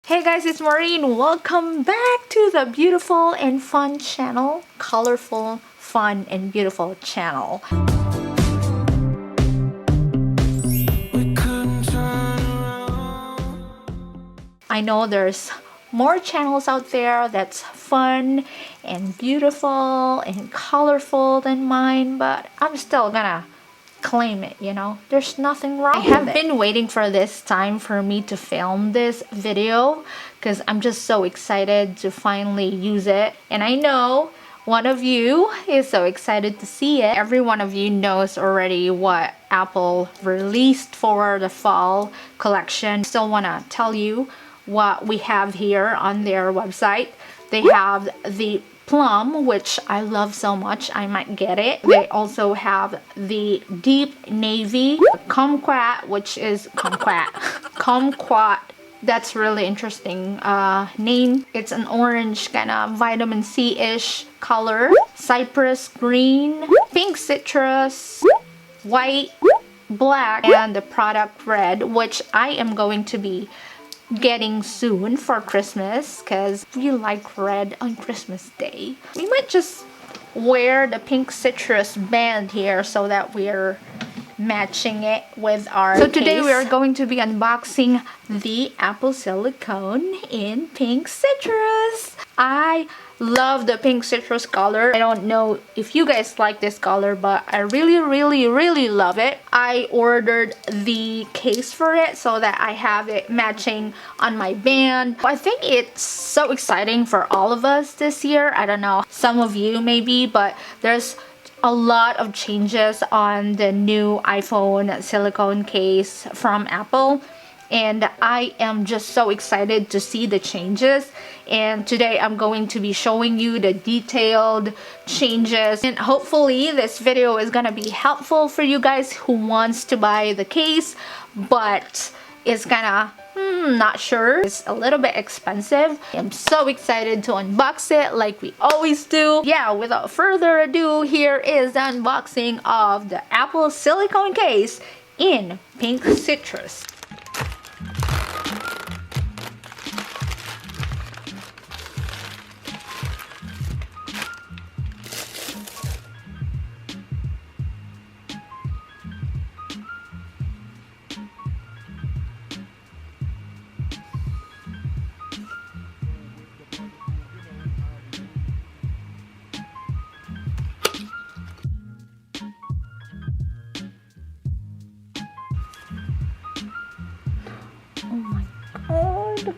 Hey guys, it's Maureen. Welcome back to the beautiful and fun channel. Colorful, fun, and beautiful channel. I know there's more channels out there that's fun and beautiful and colorful than mine, but I'm still gonna claim it, you know. There's nothing wrong with it. I have been waiting for this time for me to film this video because I'm just so excited to finally use it. And I know one of you is so excited to see it. Every one of you knows already what Apple released for the fall collection. Still want to tell you what we have here on their website. They have the plum, which I love so much, I might get it. They also have the deep navy kumquat, which is kumquat. That's really interesting name. It's an orange kind of vitamin C-ish color. Cypress green, pink citrus, white, black, and the product red, which I am going to be getting soon for Christmas because we like red on Christmas Day. We might just wear the pink citrus band here so that we're matching it with our case. Today we are going to be unboxing the Apple Silicone in pink citrus. I love the pink citrus color. I don't know if you guys like this color, but I really love it. I ordered the case for it so that I have it matching on my band. I think it's so exciting for all of us this year. I don't know, some of you maybe, but there's a lot of changes on the new iPhone silicone case from Apple, and I am just so excited to see the changes. And today I'm going to be showing you the detailed changes, and hopefully this video is gonna be helpful for you guys who wants to buy the case but is gonna not sure. It's a little bit expensive. I'm so excited to unbox it like we always do. Yeah, without further ado, here is the unboxing of the Apple silicone case in pink citrus. Oh my god.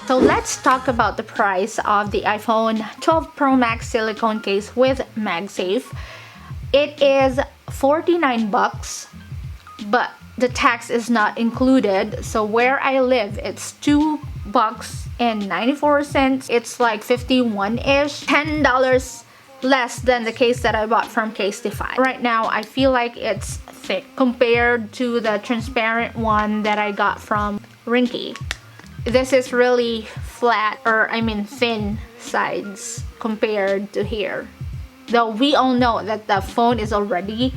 So let's talk about the price of the iPhone 12 Pro Max silicone case with Magsafe. It is $49, but the tax is not included. So where I live, it's $2.94. It's like 51-ish, $10 less than the case that I bought from Casetify. Right now, I feel like it's thick compared to the transparent one that I got from Rinky. This is really flat, or I mean thin sides compared to here. Though we all know that the phone is already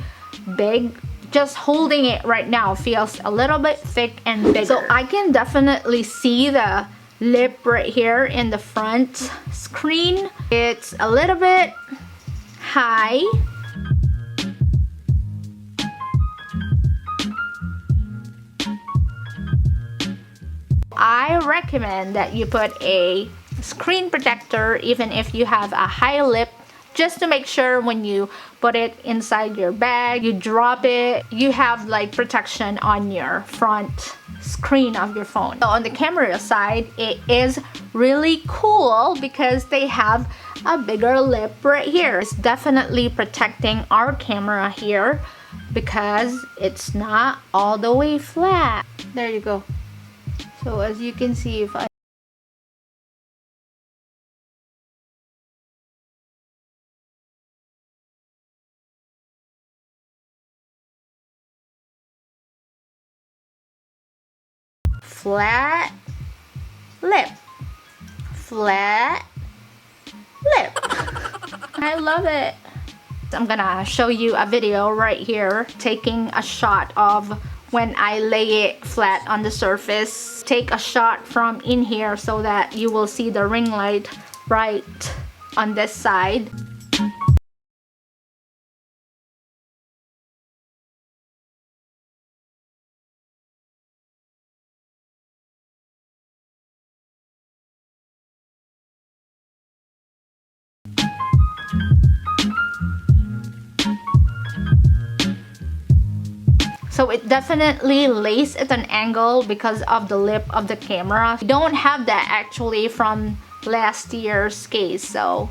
big, just holding it right now feels a little bit thick and bigger. So I can definitely see the lip right here in the front screen. It's a little bit high. I recommend that you put a screen protector even if you have a high lip, just to make sure when you put it inside your bag, you drop it, you have like protection on your front screen of your phone. So on the camera side, it is really cool because they have a bigger lip right here. It's definitely protecting our camera here because it's not all the way flat. There you go. So as you can see, if I flat lip, flat lip. I love it. I'm gonna show you a video right here taking a shot of when I lay it flat on the surface. Take a shot from in here so that you will see the ring light right on this side. So it definitely lays at an angle because of the lip of the camera. We don't have that actually from last year's case, so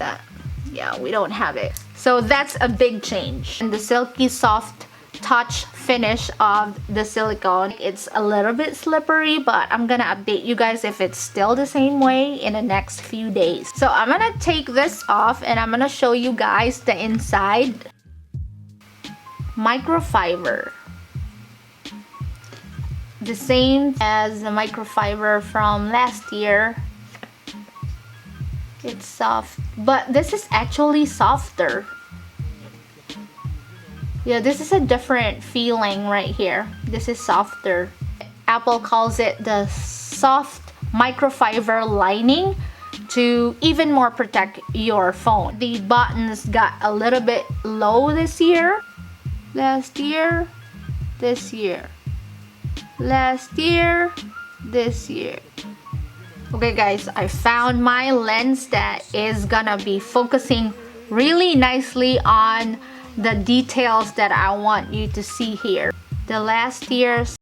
yeah, we don't have it. So that's a big change. And the silky soft touch finish of the silicone, it's a little bit slippery, but I'm gonna update you guys if it's still the same way in the next few days. So I'm gonna take this off and I'm gonna show you guys the inside. Microfiber, the same as the microfiber from last year. It's soft, but this is actually softer. Yeah, this is a different feeling right here. This is softer. Apple calls it the soft microfiber lining to even more protect your phone. The buttons got a little bit low this year. Last year, this year. Last year, this year. Okay guys, I found my lens that is gonna be focusing really nicely on the details that I want you to see here. The last year's